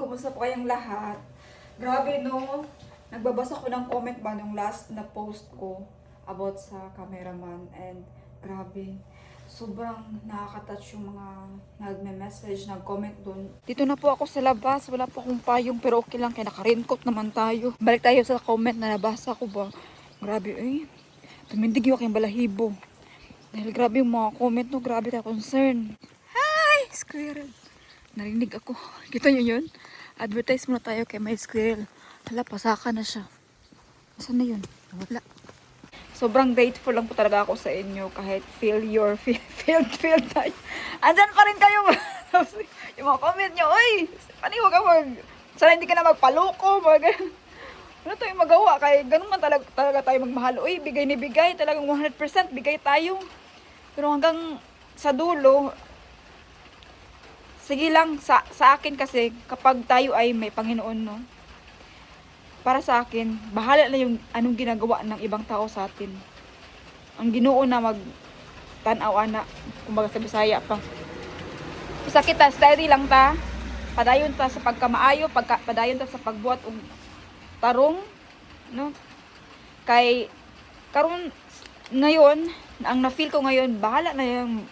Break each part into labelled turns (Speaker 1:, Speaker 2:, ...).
Speaker 1: Kumusta po kayong lahat? Grabe no, nagbabasa ko ng comment ba nung last na post ko about sa cameraman and grabe, sobrang nakaka-touch yung mga nagme-message, nag-comment dun. Dito na po ako sa labas, wala po akong payong pero okay lang kaya naka-raincoat naman tayo. Balik tayo sa comment na nabasa ko ba. Grabe tumindig yung aking balahibo. Dahil grabe yung mga comment no, grabe tayo concern. Hi, squirrel! Narinig ako. Kita nyo yun? Advertise muna tayo kay may squirrel. Hala, pasaka na siya. Saan na yun? Wala. Sobrang grateful lang po talaga ako sa inyo kahit failure, failed tayo. Andyan pa rin kayo. Yung mga comment nyo, oy, paniwag ka sana hindi ka na magpaloko, ano tayong magawa? Kaya ganun man talaga tayo magmahal. Uy, bigay ni bigay, talagang 100% bigay tayo. Pero hanggang sa dulo, sige lang, sa akin kasi, kapag tayo ay may Panginoon, no? Para sa akin, bahala na yung anong ginagawa ng ibang tao sa atin. Ang Ginoo na mag-tanaw ana, kumbaga sa Bisaya pa. Isa kita, steady lang ta. Padayon ta sa pagkamaayo, padayon ta sa pagbuhat og tarong, no? Kay, karon ngayon, ang na-feel ko ngayon, bahala na yung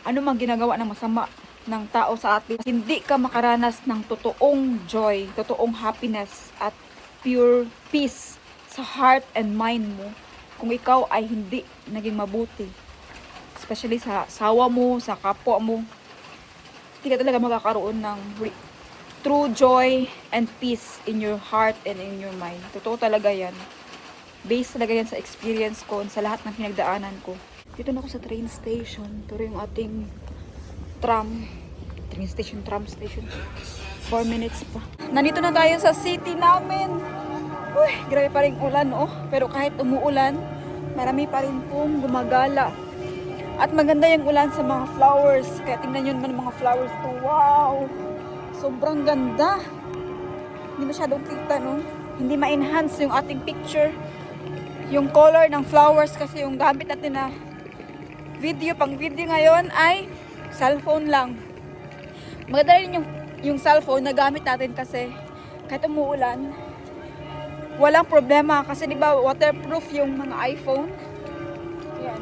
Speaker 1: ano mang ginagawa ng masama ng tao sa atin. Hindi ka makaranas ng totoong joy, totoong happiness at pure peace sa heart and mind mo kung ikaw ay hindi naging mabuti. Especially sa asawa mo, sa kapwa mo. Hindi ka talaga makakaroon ng true joy and peace in your heart and in your mind. Totoo talaga yan. Based talaga yan sa experience ko, sa lahat ng pinagdaanan ko. Dito na ako sa train station. Ito yung ating tram station. 4 minutes pa. Nandito na tayo sa city namin. Uy, grabe pa rin ulan, oh. Pero kahit umuulan, marami pa rin pong gumagala. At maganda yung ulan sa mga flowers. Kaya tingnan nyo naman mga flowers to. Wow! Sobrang ganda. Hindi masyadong kita, no? Hindi ma-enhance yung ating picture. Yung color ng flowers kasi yung gamit natin na pang video ngayon ay cellphone lang. Maganda rin yung cellphone na gamit natin kasi kahit umuulan, walang problema kasi di ba waterproof yung mga iPhone. Yan.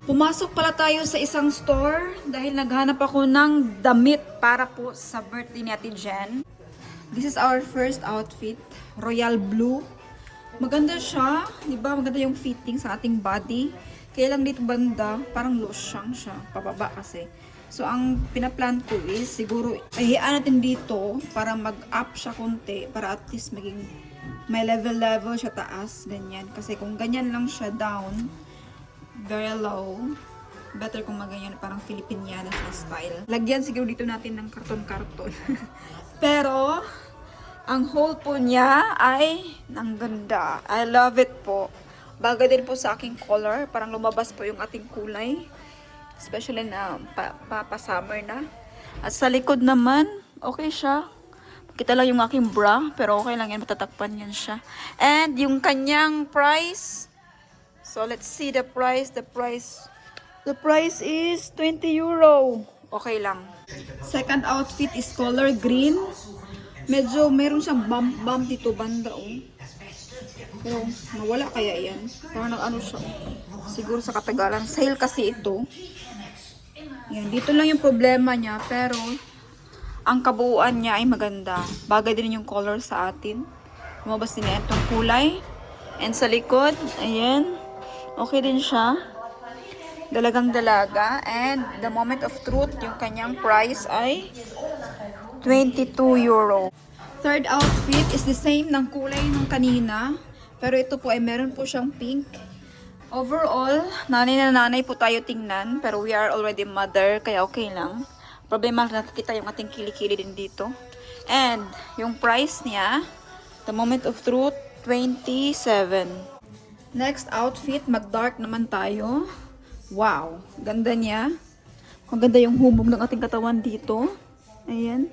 Speaker 1: Pumasok pala tayo sa isang store dahil naghanap ako ng damit para po sa birthday ni Ate Jen. This is our first outfit, royal blue. Maganda siya, di ba? Maganda yung fitting sa ating body. Kaya lang dito banda, parang losyang siya, pababa kasi. So, ang pinaplan ko is, siguro, ahiaan natin dito para mag-up siya konti, para at least maging may level siya taas, ganyan. Kasi kung ganyan lang siya down, very low, better kung maganyan, parang Filipiniana siya style. Lagyan siguro dito natin ng karton-karton. Pero, ang hole po niya ay, ang ganda. I love it po. Bagay din po sa aking color. Parang lumabas po yung ating kulay. Especially na pa-summer na. At sa likod naman, okay siya. Kita lang yung aking bra. Pero okay lang yan. Matatakpan yan siya. And yung kanyang price. So let's see the price. The price is 20 euro. Okay lang. Second outfit is color green. Medyo meron siyang bump dito banda, oh. Pero nawala kaya yan. Parang nag-ano siya. Siguro sa katagalan. Sale kasi ito. Yan. Dito lang yung problema niya. Pero ang kabuuan niya ay maganda. Bagay din yung color sa atin. Lumabas din na itong kulay. And sa likod, ayan. Okay din siya. Dalagang dalaga. And the moment of truth, yung kanyang price ay 22 euro. Third outfit is the same ng kulay ng kanina. Pero ito po ay meron po siyang pink. Overall, nanay po tayo tingnan. Pero we are already mother, kaya okay lang. Problema na nakikita yung ating kilikili din dito. And yung price niya, the moment of truth, 27. Next outfit, mag-dark naman tayo. Wow, ganda niya. Maganda yung hubog ng ating katawan dito. Ayan.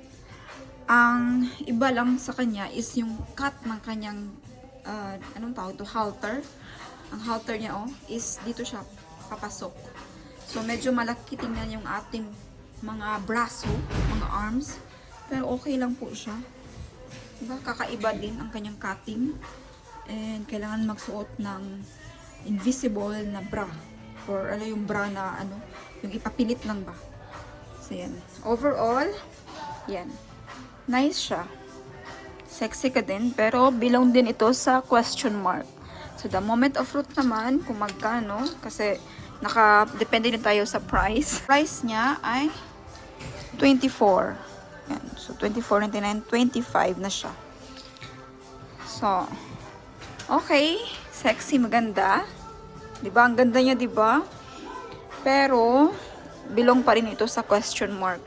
Speaker 1: Ang iba lang sa kanya is yung cut ng kanyang anong tawag to, halter. Ang halter niya is dito siya papasok. So medyo malaki tingnan yung ating mga braso, mga arms. Pero okay lang po siya. Diba? Kakaiba din ang kanyang cutting. And kailangan magsuot ng invisible na bra. Or ano yung bra na ano, yung ipapilit lang ba. So yan. Overall, yan. Nice siya. Sexy ka din. Pero belong din ito sa question mark. So the moment of truth naman, kung magkano, kasi depende din tayo sa price. Price niya ay 24. Yan. So 24.99, 25 na siya. So, okay. Sexy, maganda. 'Di ba? Ang ganda niya, 'di ba? Pero belong pa rin ito sa question mark.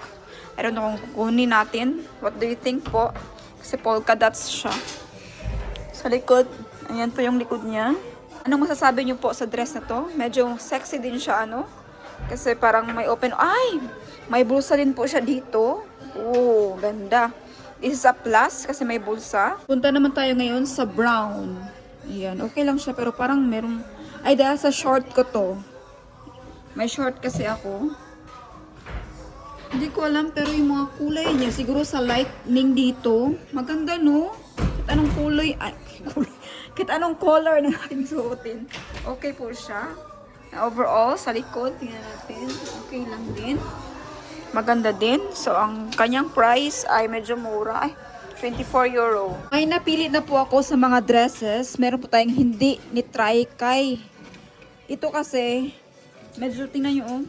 Speaker 1: I don't know kung kukunin natin. What do you think po? Kasi polka dots siya. Sa likod, ayan po yung likod niya. Anong masasabi niyo po sa dress na to? Medyo sexy din siya, ano? Kasi parang may open... Ay! May bulsa din po siya dito. Oh, ganda. This is a plus kasi may bulsa. Punta naman tayo ngayon sa brown. Ayan, okay lang siya pero parang merong... Ay, dahil sa short ko to. May short kasi ako. Hindi ko alam pero yung mga kulay niya, siguro sa lightning dito, maganda, no? Kahit anong kulay... Ay, kulay. Kahit anong color na natin suotin. Okay po siya. Overall, sa likod, tingnan natin. Okay lang din. Maganda din. So, ang kanyang price ay medyo mura. Ay, 24 euro. May napili na po ako sa mga dresses. Meron po tayong hindi ni try kay. Ito kasi, medyo tingnan nyo, oh.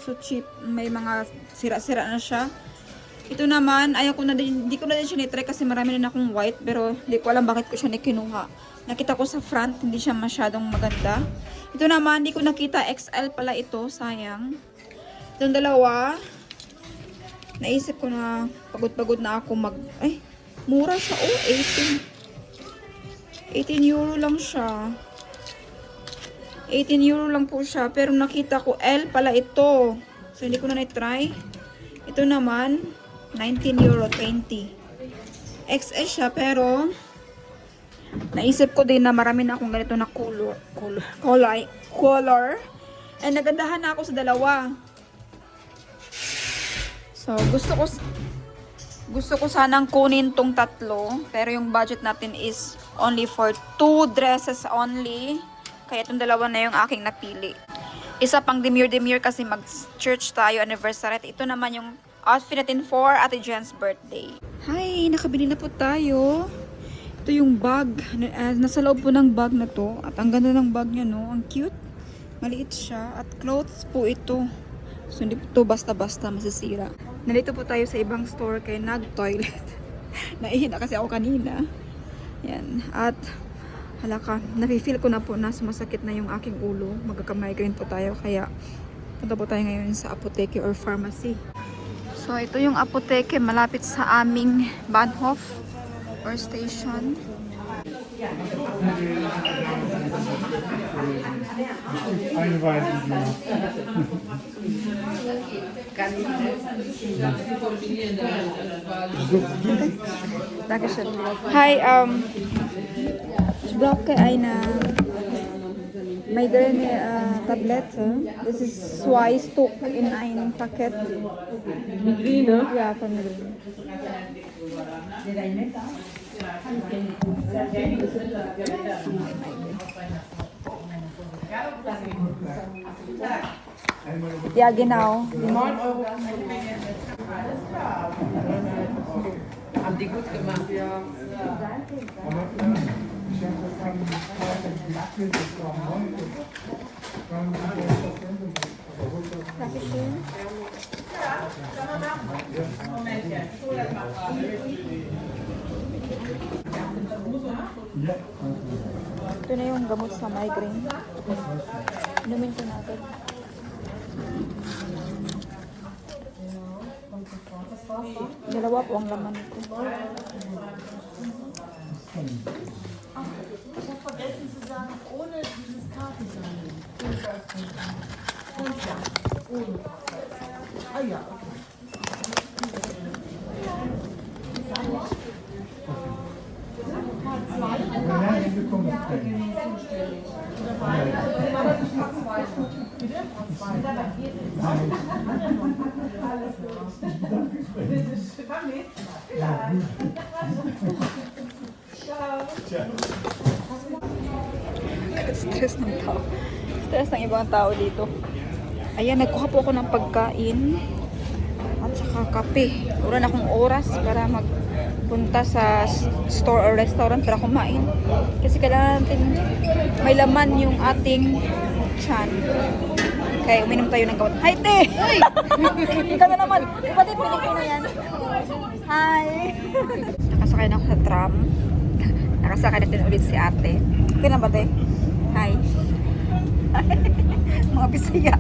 Speaker 1: So cheap. May mga sira-sira na siya. Ito naman, hindi ko na din siya ni-try kasi marami na akong white. Pero hindi ko alam bakit ko siya kinuha. Nakita ko sa front, hindi siya masyadong maganda. Ito naman, hindi ko nakita. XL pala ito, sayang. Itong dalawa, naisip ko na pagod-pagod na ako Ay, mura siya. Oh, 18 euro lang siya. 18 euro lang po siya. Pero nakita ko, L pala ito. So, hindi ko na na-try. Ito naman, 19 euro, 20. XS siya, pero naisip ko din na marami na akong ganito na color. And nagandahan na ako sa dalawa. So, gusto ko sanang kunin tong tatlo. Pero yung budget natin is only for 2 dresses only. Kaya itong dalawa na yung aking napili. Isa pang demure kasi mag-church tayo, anniversary. Ito naman yung outfit natin for Ate Jen's birthday. Hi! Nakabili na po tayo. Ito yung bag. Nasa loob po ng bag na to. At ang ganda ng bag niya, no? Ang cute. Maliit siya. At clothes po ito. So, hindi po ito basta-basta masisira. Nalito po tayo sa ibang store kay nag-toilet. Naihina kasi ako kanina. Yan. At, halaka, nafe-feel ko na po na sumasakit na yung aking ulo. Magkaka-migraine po tayo. Kaya, punta po tayo ngayon sa apoteke or pharmacy. So, ito yung apoteke malapit sa aming Bahnhof or station. Dankeschön. Hi, ich brauche eine Migraine Tablette. Das ist 2 Stück in einem Paket.
Speaker 2: Migraine?
Speaker 1: Ja, von Migraine. Ja, genau.
Speaker 2: 9 Euro. Haben die gut gemacht. Ja.
Speaker 1: Dankeschön. Ito na yung gamot sa migraine. Inumin ko na agad. Dalawa po ang laman ko.
Speaker 3: Ich habe vergessen zu sagen, ohne dieses Kartensammeln. Ja, ohne. Ah ja, okay.
Speaker 1: Stress ng tao. Stress ng ibang tao dito. Ayan, nagkuha po ako ng pagkain at saka kape. Wala na akong oras para magpunta sa store or restaurant para kumain. Kasi kailangan natin may laman yung ating tiyan. Kaya uminom tayo ng gamot. Hi, te! Ikaw na naman. Pati Pilipino yan. Hi! Nakasakay na ako sa tram. Nakasakay natin ulit si ate. Okay na ba, te? Hi. Mga bisaya.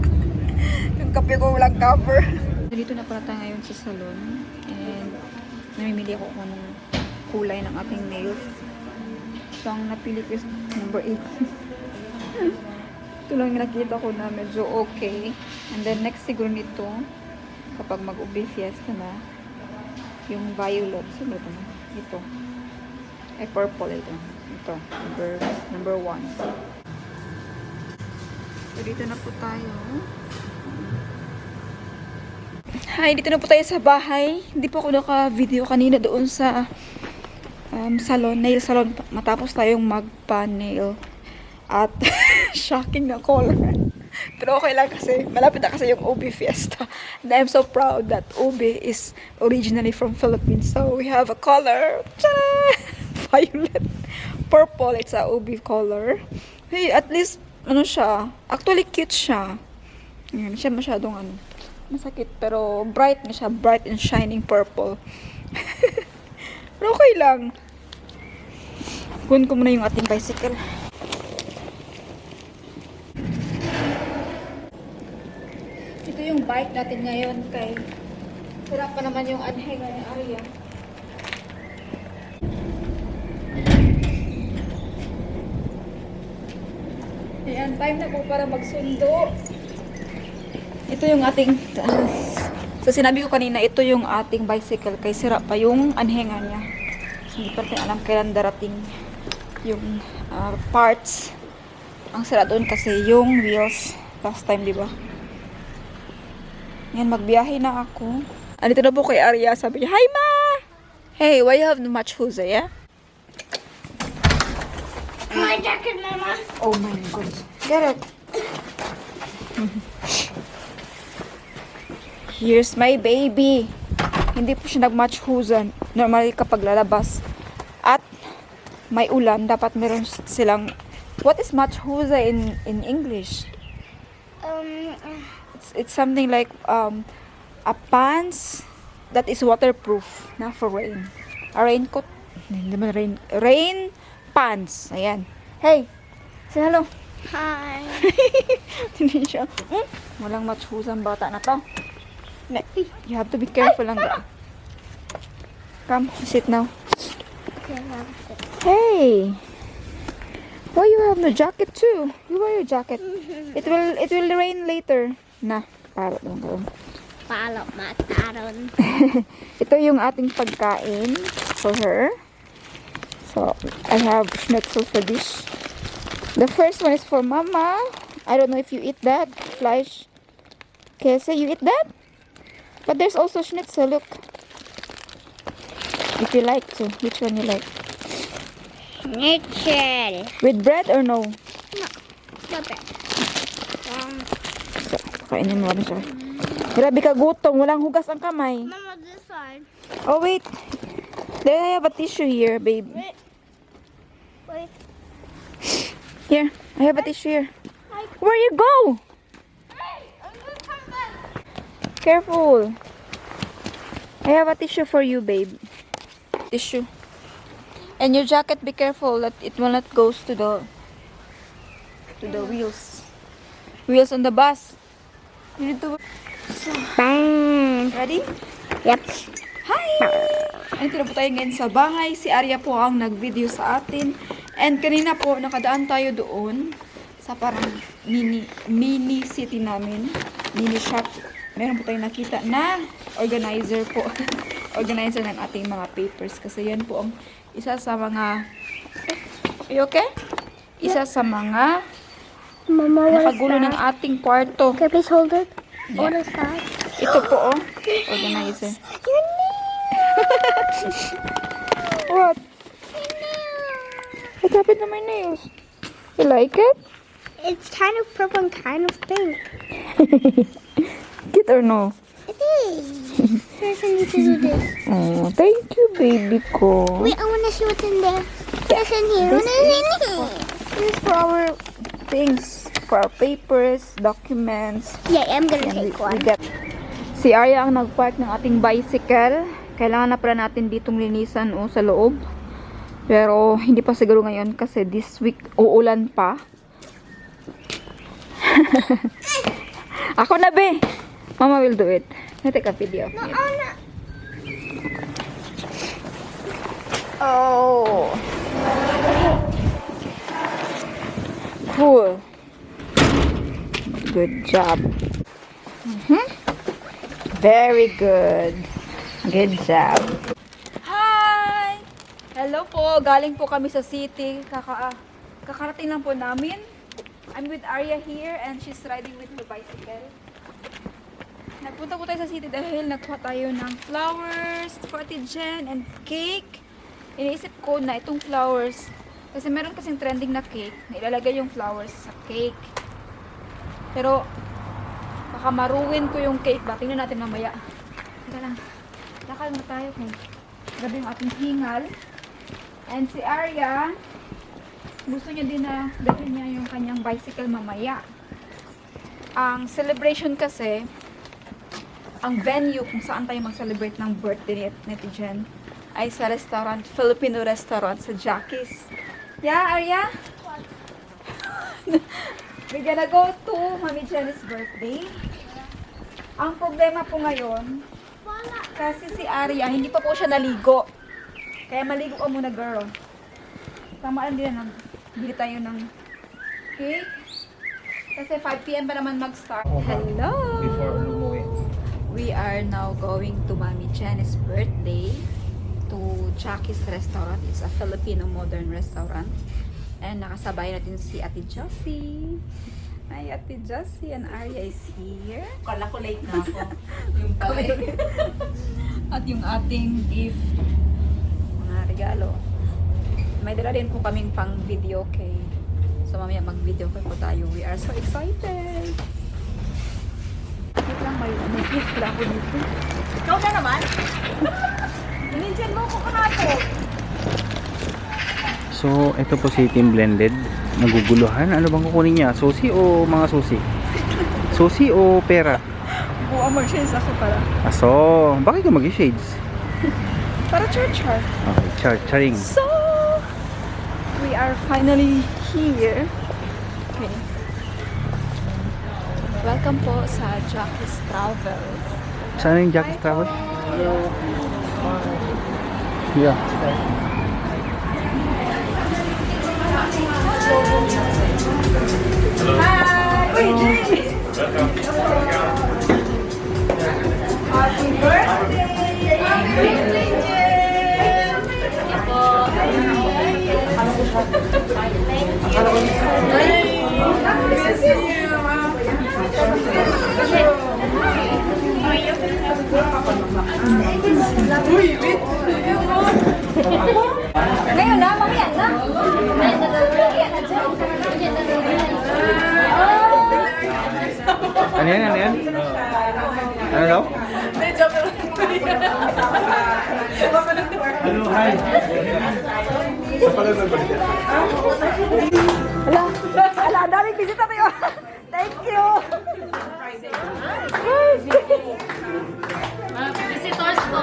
Speaker 1: Yung kape ko walang cover. Dito na pala tayo ngayon sa salon. And namimili ako kung anong kulay ng ating nails. So, ang napili ko is number 8. Ito lang yung nakita ko na medyo okay. And then next siguro nito, kapag mag-ubi fiesta na, yung violet. Sino ito? Ito. Ay, purple ito. Ito. Number 1. So, dito na po tayo. Hi, dito na po tayo sa bahay. Hindi po ako naka-video kanina doon sa salon, nail salon. Matapos tayong magpa-nail. At shocking na color. Pero okay lang kasi malapit na kasi yung OB Fiesta. And I'm so proud that OB is originally from Philippines. So we have a color. Ta-da! Violet. Purple. It's a OB color. Hey, at least ano siya. Actually cute siya. Ayan, siya masyadong masakit. Pero bright na siya. Bright and shining purple. Pero okay lang. Kunin ko muna yung ating bicycle. Ito yung bike natin ngayon kay sarap pa naman yung anhenga ni Arya. Ayan, time na po para magsundo. Ito yung ating so sinabi ko kanina, ito yung ating bicycle kay sira pa yung anhenga niya. So, hindi pa natin alam kailan darating yung parts. Ang sira doon kasi yung wheels last time, di ba? Yan, magbiyahe na ako. Andito na po kay Arya. Sabi niya, "Hi, Ma! Hey, why you have no much shoes, yeah?"
Speaker 3: My jacket, Mama.
Speaker 1: Oh my God. Get it. Here's my baby. Hindi po siya nag-match husan. Normally kapag lalabas at may ulan, dapat meron silang... What is match husa in English? It's something like a pants that is waterproof na for rain. A raincoat. Hindi man rain pants. Ayan. Hey! Say hello.
Speaker 3: Hi.
Speaker 1: Hindi siya. Walang matchusan bata na to. You have to be careful lang. Come, sit now. Hey! Why you have no jacket too? You wear your jacket. It will rain later. Na, para lang ko.
Speaker 3: Palo mataron.
Speaker 1: Ito yung ating pagkain for her. So, I have schnitzel for this. The first one is for Mama. I don't know if you eat that. Fleisch. Käse, you eat that? But there's also schnitzel, look. If you like to. Which one you like?
Speaker 3: Schnitzel.
Speaker 1: With bread or no?
Speaker 3: Bebe.
Speaker 1: So, kainin mo rin siya. Grabe ka gutom. Walang hugas ang kamay.
Speaker 3: Mama, this one.
Speaker 1: Oh, wait. There I have a tissue here, babe.
Speaker 3: Wait.
Speaker 1: Here. I have a tissue here. Where you go?
Speaker 3: Hey, I'm gonna come back.
Speaker 1: Careful. I have a tissue for you, babe. Tissue. And your jacket, be careful that it will not goes to the wheels. Wheels on the bus. You need to... So,
Speaker 3: Bang.
Speaker 1: ready?
Speaker 3: Yep.
Speaker 1: Hi! Andito na po tayo ngayon sa bahay. Si Arya po ang nag-video sa atin. And kanina po, nakadaan tayo doon sa parang mini city namin. Mini shop. Meron po tayong nakita na organizer po. Organizer ng ating mga papers. Kasi yan po ang isa sa mga You okay? Isa sa mga
Speaker 4: Mama, what is
Speaker 1: nakagulo ng
Speaker 4: that?
Speaker 1: ating kwarto.
Speaker 4: Can I please hold it?
Speaker 1: Yeah.
Speaker 4: What is that?
Speaker 1: Ito po, oh. Organizer.
Speaker 4: Your nails!
Speaker 1: What? What happened to my nails? You like it?
Speaker 4: It's kind of purple and kind of pink.
Speaker 1: Cute or no?
Speaker 4: It is. First, I need to do this.
Speaker 1: Oh, thank you, baby ko.
Speaker 4: Wait, I want to see what's in there. What's in here? What is in here?
Speaker 1: This is for our things, for our papers, documents.
Speaker 4: Yeah, I'm gonna
Speaker 1: Yan,
Speaker 4: take one.
Speaker 1: get. Si Arya ang nag-park ng ating bicycle. Kailangan na pala natin ditong linisan sa loob. Pero hindi pa siguro ngayon kasi this week uulan pa. Ako na, be. Mama will do it. Let me take a video of it.
Speaker 4: Oh, no.
Speaker 1: Oh. Cool. Good job. Very good. Good job. Hi! Hello po. Galing po kami sa city. Kakarating lang po namin. I'm with Arya here and she's riding with her bicycle. Nagpunta po tayo sa city dahil nagkuha tayo ng flowers for Ate Jen and cake. Iniisip ko na itong flowers, kasi meron kasing trending na cake, na ilalagay yung flowers sa cake. Pero, baka maruin ko yung cake ba? Tingnan natin mamaya. Teka lang. Lakal na tayo kung gabi yung ating hingal. And si Arya, gusto niya din na dalhin niya yung kanyang bicycle mamaya. Ang celebration kasi, ang venue kung saan tayo mag-celebrate ng birthday ni Ate Jen ay sa restaurant, Filipino restaurant sa Jackie's. Yeah, Arya? We're gonna go to Mami Jen's birthday. Ang problema po ngayon, kasi si Arya, hindi pa po siya naligo. Kaya maligo ka muna, girl. Tamaan din na bili tayo ng cake. Kasi 5 p.m. pa naman mag-start. Hello! We are now going to Mami Jen's birthday to Jackie's restaurant. It's a Filipino modern restaurant. And nakasabay natin si Ate Josie. Hi, Ate Josie and Arya is here.
Speaker 3: Kala ko late na ako. Yung pala.
Speaker 1: At yung ating gift, mga regalo. May dala din po kaming pang video kay. So mamaya mag-video call po tayo. We are so excited. Wait lang, may gift pala ako dito.
Speaker 3: Ikaw na naman?
Speaker 1: Minsan mo ko kanato.
Speaker 5: So, ito po si Team Blended. Naguguluhan. Ano bang kukunin niya? Susi o mga susi? Susi o pera?
Speaker 1: Buwa mag-shades ako para.
Speaker 5: Aso, bakit ka mag-shades?
Speaker 1: Para char-char.
Speaker 5: Okay, charing.
Speaker 1: So, we are finally here. Okay. Welcome po sa Jackie's Travels.
Speaker 5: Saan yung Jackie's Travel? Yeah.
Speaker 1: Hi! Uy, Jay! Happy birthday! Happy birthday, Ngayon na, mamaya na.
Speaker 5: Ano yan? Ano yan? Ano daw? Hello, hi.
Speaker 1: Ala, daming bisita tayo. Thank you.
Speaker 3: Visitors po.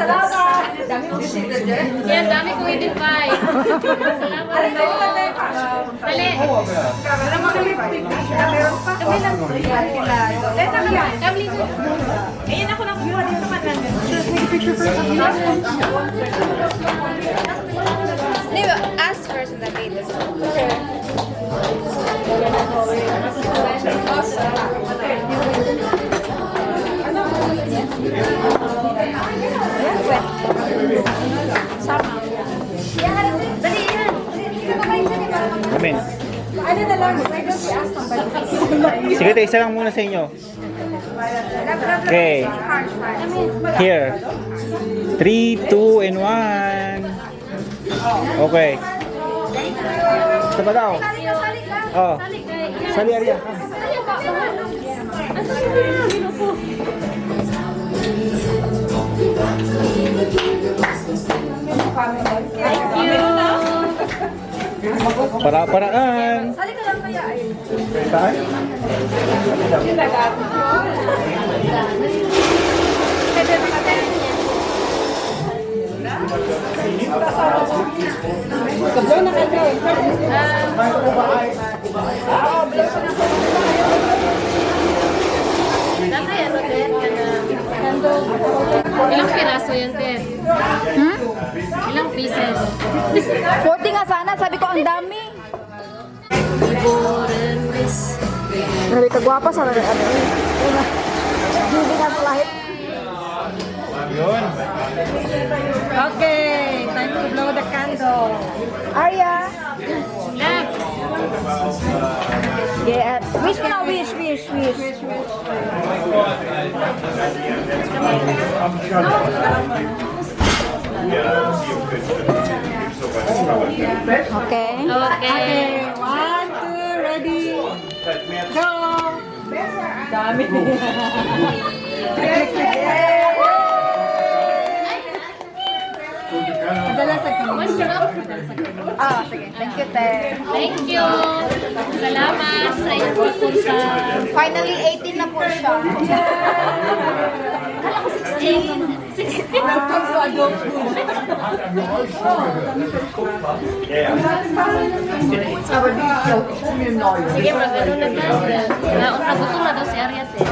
Speaker 1: Salamat. Daming bisita dyan.
Speaker 3: Yan, dami kong i-divide. Salamat po. Dali. Kami lang. Ayan ako nakuha dito man lang.
Speaker 1: Ask first and then wait.
Speaker 5: Amen. Sige, tayo, isa lang muna sa inyo. Okay. Here. 3, 2, and 1. Okay. Isa pa daw. Oh. Sali, Arya. Para-paraan.
Speaker 1: Sali ka lang kaya ay.
Speaker 5: Saan?
Speaker 3: Nakaya, Ted? Ilang piraso yan, Ted? Ilang pieces?
Speaker 1: 40 nga sana, sabi ko ang dami. Grabe ka gwapa sa ano. Hindi nga sa lahit.
Speaker 5: Yun.
Speaker 2: Okay, time to blow the candle.
Speaker 1: Arya.
Speaker 3: Left.
Speaker 1: Yeah. Wish ko na, wish. Okay.
Speaker 3: Okay.
Speaker 2: 1, 2, ready, go! Dami. Dala sa
Speaker 1: Ah, sige. Thank you, Te.
Speaker 3: Thank you. Salamat sa iyong pagpunta.
Speaker 1: Finally, 18 na po siya.
Speaker 3: Kala ko 16. 16. Sige, mag-ano na tayo. Nagutom na daw si Ariat eh.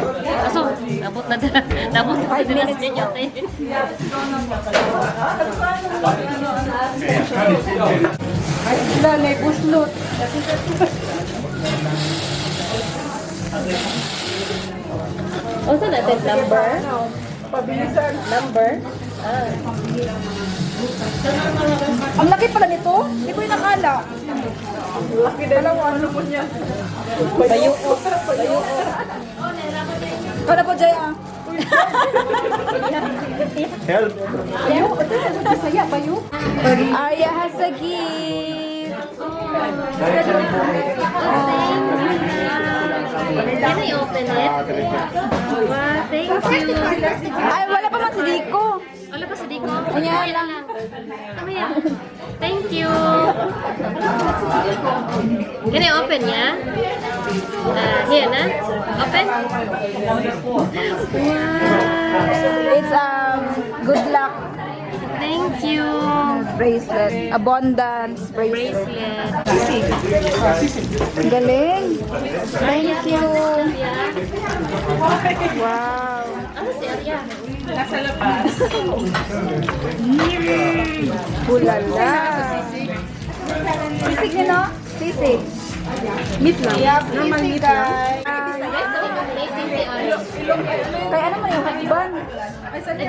Speaker 3: Kaso, nabot na sa dinas ninyo.
Speaker 2: Sila, may buslot.
Speaker 3: O, saan natin? Number? Number?
Speaker 1: Ang laki pala nito. Hindi ko yung nakala.
Speaker 2: Laki dalawa, ano po niya?
Speaker 1: Bayo. Kala po, Jaya.
Speaker 5: Help.
Speaker 2: Saya, bayo.
Speaker 1: Arya has a gift.
Speaker 3: Can I open it? Wow, thank you.
Speaker 1: Ay, wala pa man si Dico.
Speaker 3: Wala pa sa Dico?
Speaker 1: Ayan lang.
Speaker 3: Kamaya. Thank you. Can I open ya? Here na? Open? Wow.
Speaker 1: It's good luck
Speaker 3: Thank you.
Speaker 1: bracelet. Abundance bracelet.
Speaker 3: Bracelet.
Speaker 1: Galing. Thank you. Wow.
Speaker 3: Ano si Arya?
Speaker 1: Hulala. Sisig niyo, no? Sisig.
Speaker 2: Meat lang.
Speaker 1: Normal meat lang.
Speaker 3: Guys, sabi ko, plating si Arya.
Speaker 1: Kaya ano man yung husband?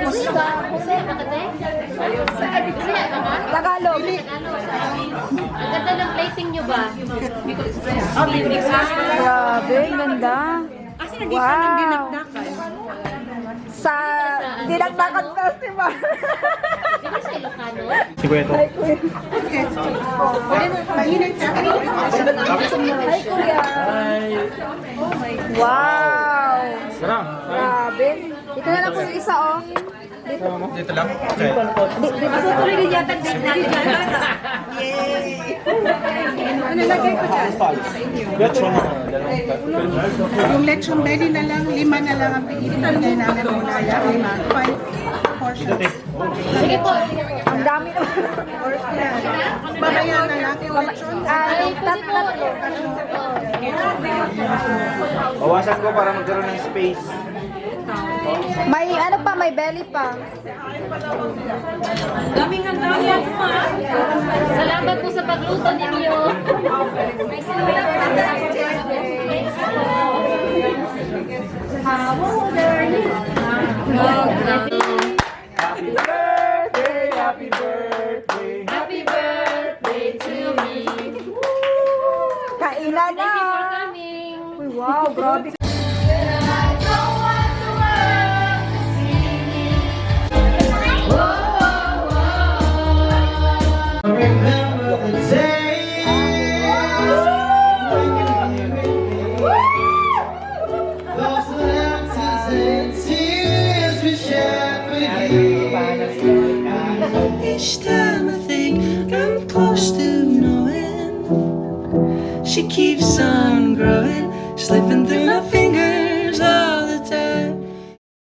Speaker 3: Gusto ba? Gusto ba ka, te? Gusto ba ka?
Speaker 1: Tagalog.
Speaker 3: Ang ganda ng plating nyo ba?
Speaker 1: Grabe, ganda. Wow. Sa Dinagdagan Festival.
Speaker 3: Di ba sa Ilocano?
Speaker 5: Si Kuya to.
Speaker 1: Hi, Kuya. Wow.
Speaker 5: Sarang.
Speaker 1: Grabe. Dito na lang po yung isa, oh.
Speaker 5: Dito lang. Okay.
Speaker 1: Dito sa tuloy din yata.
Speaker 5: Lechon.
Speaker 6: Yung lechon belly na lang, 5 na lang ang pinipili namin muna yan. 5 portions.
Speaker 3: Sige po.
Speaker 1: Ang dami naman.
Speaker 6: Or yan. Mamaya na lang yung lechon.
Speaker 1: Tatlo.
Speaker 5: Bawasan ko para magkaroon ng space.
Speaker 1: May ano pa, may belly pa.
Speaker 3: Salamat po sa pagluto ninyo. Happy birthday to me.
Speaker 1: Kainan na.
Speaker 3: Thank you for coming.
Speaker 1: Uy, wow, grabe.
Speaker 7: Remember the days those laughs and tears we shared with you. Each time